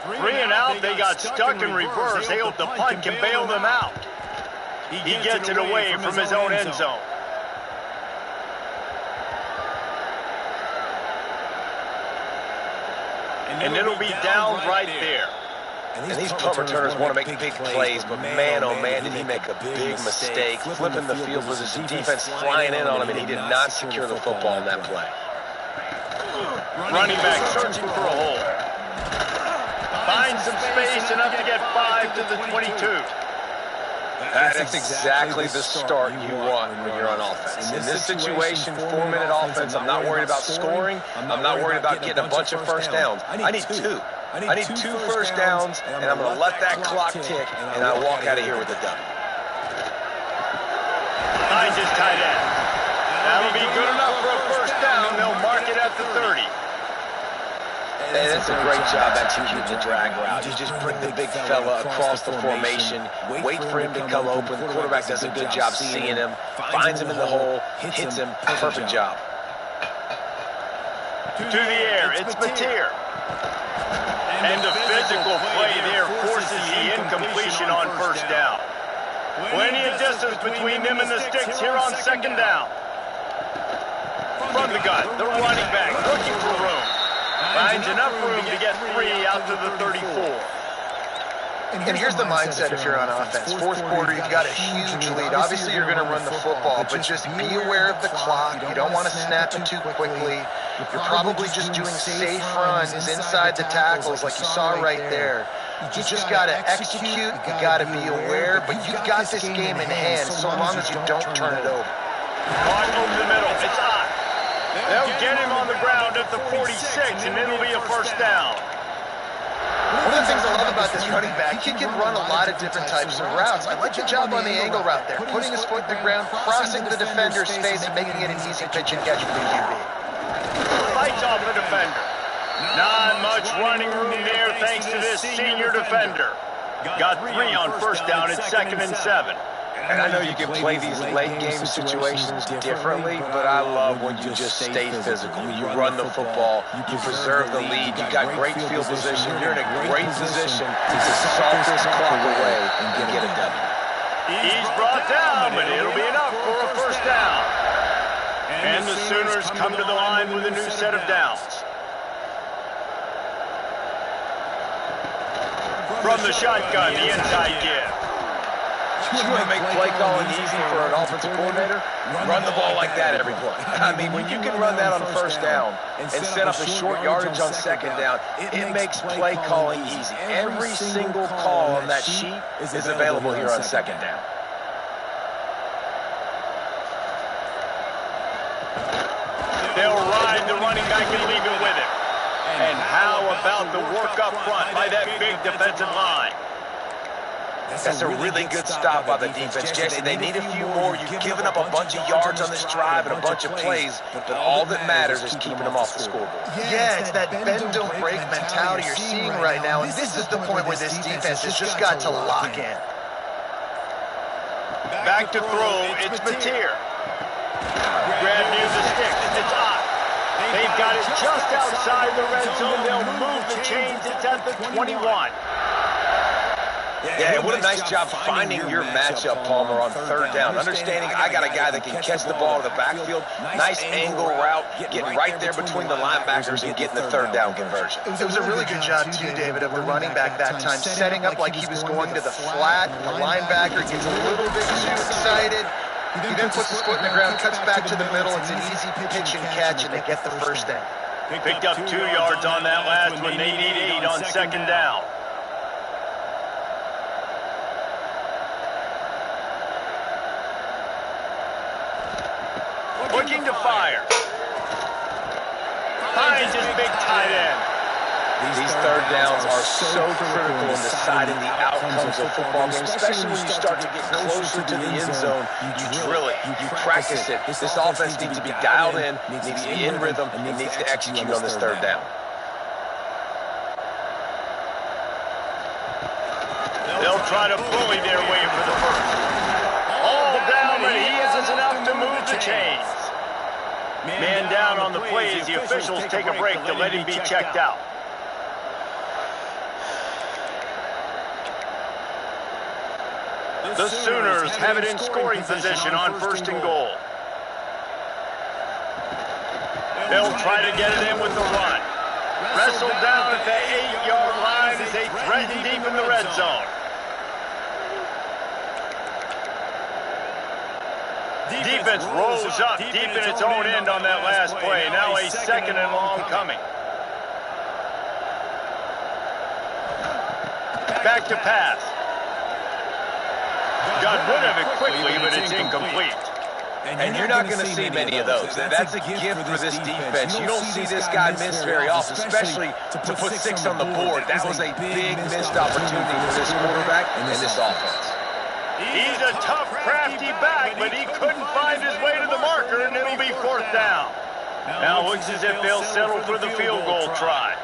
3 and out, they got stuck in reverse. They hope the punt can bail them out. He gets it away from his own end zone. And it'll be down right there. And these punt returners want to make big plays, but man, oh man, did he make a big mistake. Flipping the field position, defense flying in on him, and he did not secure the football in that play. Running back searching for a hole. Finds some space, enough to get 5 to the 22. That's exactly the start you want when you're on offense. In this situation, 4-minute offense, I'm not worried about scoring. I'm not worried about getting a bunch of first downs. I need 2. I need 2 first downs, and I'm going to let that clock tick, and I walk out of here with a W. Finds his tight end. That'll be good enough for a first down. They'll mark it at the 30. And that's a great job executing the drag route. You just bring the big fella across the formation, wait for him to come open. The quarterback does a good job seeing him, finds him in the hole, hits him. Perfect job. To the air, it's Mateer. And the physical play there forces the incompletion on first down. Plenty of distance between them and the sticks here on second down. From the gun, the running back looking for room. Finds enough room to get 3 out to the 34. And here's the mindset if you're on offense. Fourth quarter, you've got a huge lead. Obviously, you're going to run the football, but just be aware of the clock. You don't want to snap it too quickly. You're probably just doing safe runs inside the tackles like you saw right there. You just got to execute. You got to be aware, but you've got this game in hand so long as you don't turn it over. Caught over the middle. It's hot. They'll get him on the ground at the 46, and it'll be a first down. One of the things I love about this running back, he can run a lot of different types of routes. I like the job on the angle route there, putting his foot in the ground, crossing the defender's face, and making it an easy pitch and catch for the QB. Fights off the defender. Not much running room there thanks to this senior defender. Got 3 on first down at 2nd and 7. And I know you can play these late-game situations differently, but I love when you just stay physical. You run the football, you preserve the lead, you got great field position, you're in a great position to salt this clock away and get a W. He's brought down, but it'll be enough for a first down. And the Sooners come to the line with a new set of downs. From the shotgun, the inside give. You want to make play calling easy for an offensive coordinator? Run the ball like that every play. I mean, when you can run that on first down and set up a short yardage on second down, it makes play calling easy. Every single call on that sheet is available here on second down. They'll ride the running back and leave it with him. And how about the work up front by that big defensive line? That's a really good stop by the defense, Jesse. They need a few more. You've given up a bunch of yards on this drive and a bunch of plays, but all that matters is keeping them off the scoreboard. Yeah, it's that bend, don't break mentality you're seeing right now, and this is the point where this defense has just got to lock in. Back to throw, it's Mateer. Grab near the sticks, it's Ott. They've got it just outside the red zone. They'll move the chains. It's at the 21. Yeah, what a nice job finding your matchup, Palmer, on third down. Understanding I got a guy that can catch the ball to the backfield. Nice angle route, getting right there between the linebackers and getting the third down conversion. It was a really good job, too, David, of the running back that time, setting up like he was going to the flat. The linebacker gets a little bit too excited. He then puts his foot in the ground, cuts back to the middle. It's an easy pitch and catch, and they get the first down. Picked up 2 yards on that last one. They need 8 on second down. Looking to fire. Finds his big tight end. These third downs are so critical in deciding the outcomes of football games, especially when you start to get closer to the end zone. You drill it, you practice it. This offense needs to be dialed in, needs to be in rhythm, and needs to execute on this third down. They'll try to bully their way for the first. All down, but he isn't enough to move the chains. Man down on the play as the officials take a break to let him be checked out. The Sooners have it in scoring position on first and goal. They'll try to get it in with the run. Wrestled down at the 8-yard line as they threaten deep in the red zone. Defense rolls up deep in its own end on that last play. Now a second and long coming. Back to pass. Got rid of it quickly, but it's incomplete. And you're not going to see many of those. That's a gift for this defense. You don't see this guy miss very often, especially to put 6 on the board. That was a big missed opportunity for this quarterback and this offense. He's a tough, crafty back, but he couldn't find his way to the marker, and it'll be fourth down. Now it looks as if they'll settle for the field goal try.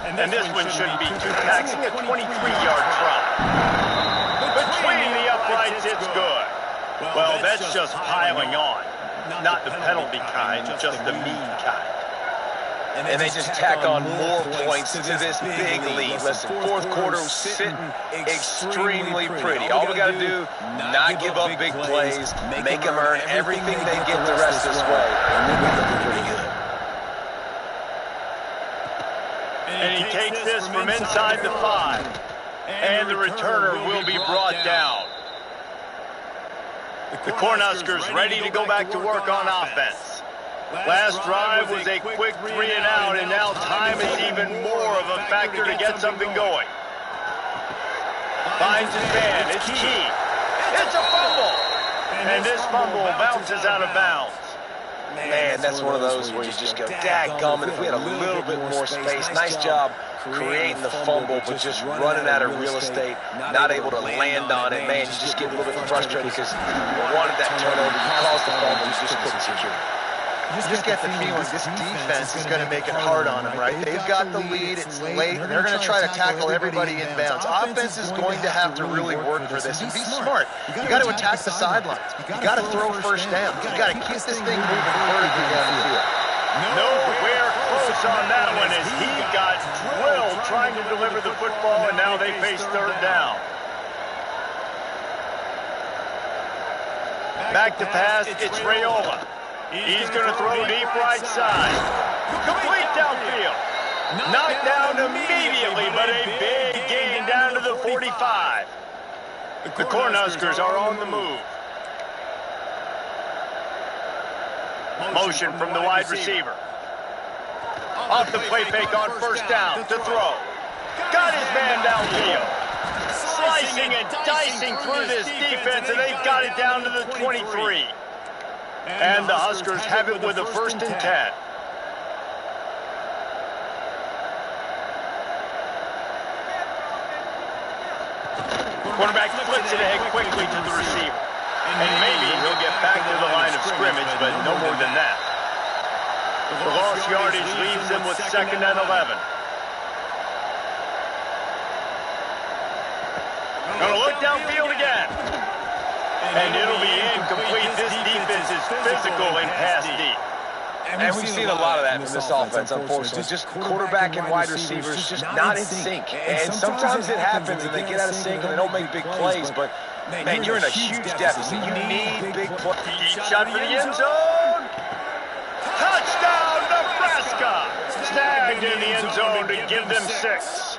And this one shouldn't be too taxing, a 23-yard try. Between the uprights, it's good. Well, that's just piling on. Not the penalty kind, just the mean kind. And they just tack on more points to this big lead. Listen, fourth quarter was sitting extremely pretty. All we got to do, not give up big plays, make them earn everything they get the rest of this way, and we'll be looking pretty good. And he takes this from inside the 5. And the returner will be brought down. The Cornhuskers ready to go back to work on offense. Last drive was a quick 3 and out, and now time is even more of a factor to get something going. Finds his man, it's key. It's a fumble! And this fumble bounces out of bounds. Man, that's one of those where you just go, dadgummit, if we had a little bit more space. Nice job creating the fumble, but just running out of real estate, not able to land on it. Man, you just get a little bit frustrated because you wanted that turnover, you caused the fumble, you just couldn't secure it. You just get the feeling this defense is going to make it hard on them, right? They've got the lead, it's late, and they're going to try to tackle everybody in bounds. Offense is going to have to really work for this and be smart. You got to attack the sidelines. You got to throw first down. You got to keep this thing moving vertically down the field. Nowhere close on that one as he got drilled trying to deliver the football, and now they face third down. Back to pass, it's Raiola. He's going to throw deep right side. Complete downfield. Knocked down immediately, but a big gain down to the 45. The Cornhuskers are on the move. Motion from the wide receiver. Off the play fake on first down to throw. Got his man downfield. Slicing and dicing through this defense, and they've got it down to the 23. And the Huskers have it with a 1st and 10. Quarterback flips it ahead quickly to the receiver. And maybe he'll get back to the line of scrimmage, but no more than that. The lost yardage leaves them with 2nd and 11. Gonna look downfield again. And it'll be incomplete. This defense is physical and pass deep. And we've seen a lot of that from this offense, unfortunately. Just quarterback and wide receivers just not in sync. And sometimes it happens and they get out of sync and they don't make big plays. But, man, you're in a huge deficit. You need big plays. Deep shot for the end zone. Touchdown, Nebraska. Snagged in the end zone to give them 6.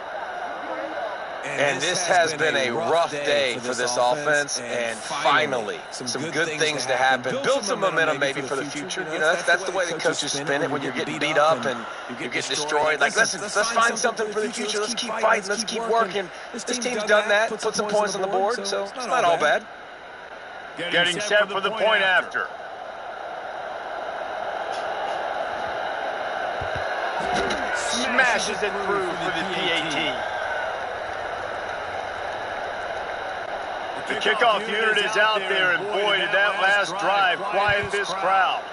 And this has been a rough day for this offense, and finally, some good things to happen. Build some momentum maybe for the future. You know, that's the way the coaches spin it when you're getting beat up and you're getting destroyed. Like, let's find something for the future. Let's keep fighting. Let's keep working. This team's done that, put some points on the board, so it's not all bad. Getting set for the point after. Smashes it through for the PAT. The kickoff unit is out there, and boy, did that last drive quiet this crowd.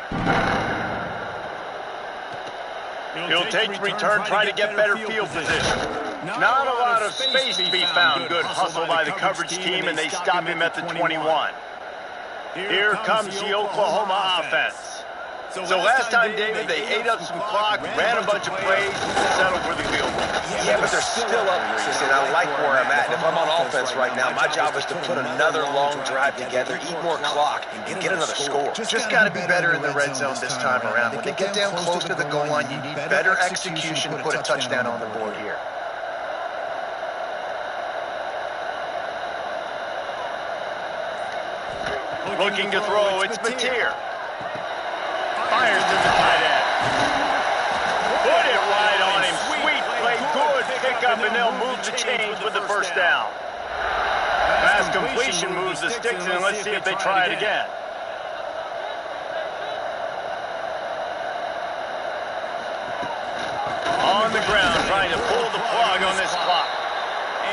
He'll take the return, try to get better field position. Not a lot of space to be found. Good hustle by the coverage team, and they stop him at the 21. Here comes the Oklahoma offense. So last time, David, they ate up some clock, ran a bunch of plays, and settled for the field goal. Yeah, but they're still up, Reese, and I like where I'm at. And if I'm on offense right now, my job is to put another long drive together, eat more clock, and get another score. Just got to be better in the red zone this time around. When they get down close to the goal line, you need better execution to put a touchdown on the board here. Looking to throw, it's Mateer. Fires to the tight end. Put it right on him. Sweet play, good pickup, and they'll move the chains with the first down. Pass completion moves the sticks, and let's see if they try it again. On the ground, trying to pull the plug on this clock.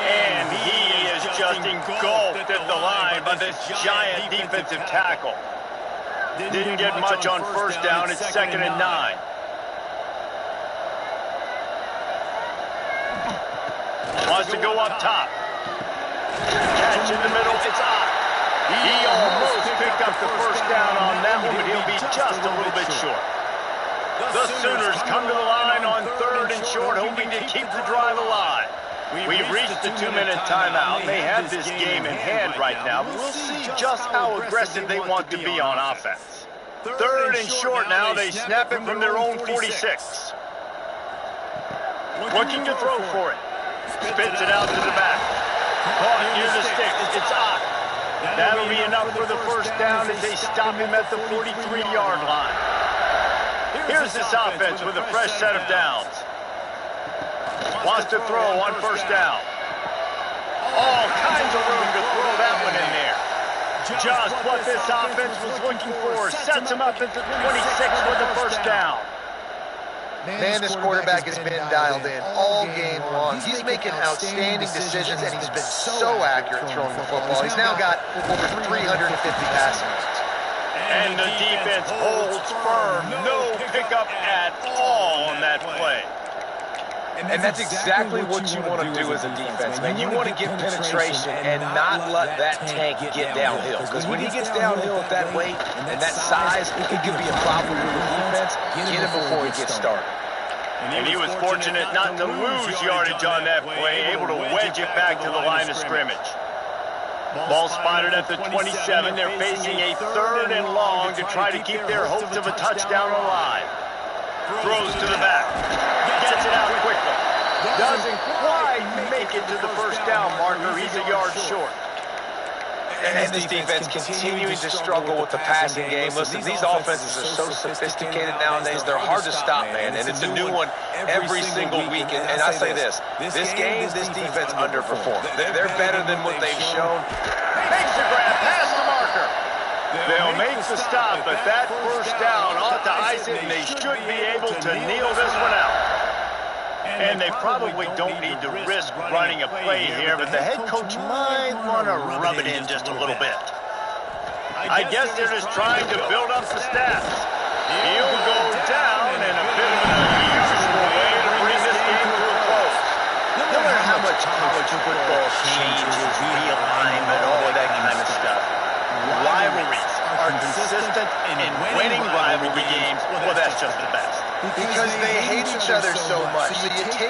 And he is just engulfed at the line by this giant defensive tackle. Didn't get much on first down. It's 2nd and 9. Wants to go up top. Catch in the middle. It's out. He almost picked up the first down on that one, but he'll be just a little bit short. The Sooners come to the line on 3rd and short, hoping to keep the drive alive. We've reached the 2-minute timeout, and they have this game in hand right now, but we'll see just how aggressive they want to be on offense. 3rd and short now, they snap it from their own 46. Looking to throw for it. Spits it out to the back. Caught near the sticks. It's out. That'll be enough for the first down as they stop him at the 43-yard line. Here's this offense with a fresh set of downs. Wants to throw on first down. All kinds of room to throw that one in there. Just what this offense was looking for. Sets him up at the 26 with the first down. Man, this quarterback has been dialed in all game long. He's making outstanding decisions, and he's been so accurate throwing the football. He's now got over 350 passing yards. And the defense holds firm. No pickup at all on that play. And that's exactly what you want to do as a defense, man. You want to get penetration and not let that tank get downhill. Because when he gets downhill at that weight and that size, it could be a problem for the defense. Get him before he gets started. And he was fortunate not to lose yardage on that play, able to wedge it back to the line of scrimmage. Ball spotted at the 27. They're facing a 3rd and long to try to keep their hopes of a touchdown alive. Throws to the back. Gets it out quickly. Doesn't quite make it to the first down marker. He's a yard short. And this defense continuing to struggle with the passing game. Listen, these offenses are so sophisticated nowadays. They're hard to stop, man. And it's a new one every single week. And I say this game, this defense underperformed. They're better than what they've shown. Makes the grab, past the marker. They'll make the stop, but that first down ought to ice it, and they should be able to kneel this one out. And they probably don't need to risk running a play here, but the head coach might want to rub it in just a little bit. I guess they're just trying to build up the stats. He'll go down in a bit of an unusual way to bring this game to a close. No matter how much college football changes, realignment, all of that kind of stuff, Rivalries are consistent, and winning rivalry games, well, that's just the best. because they hate each other so much. So you take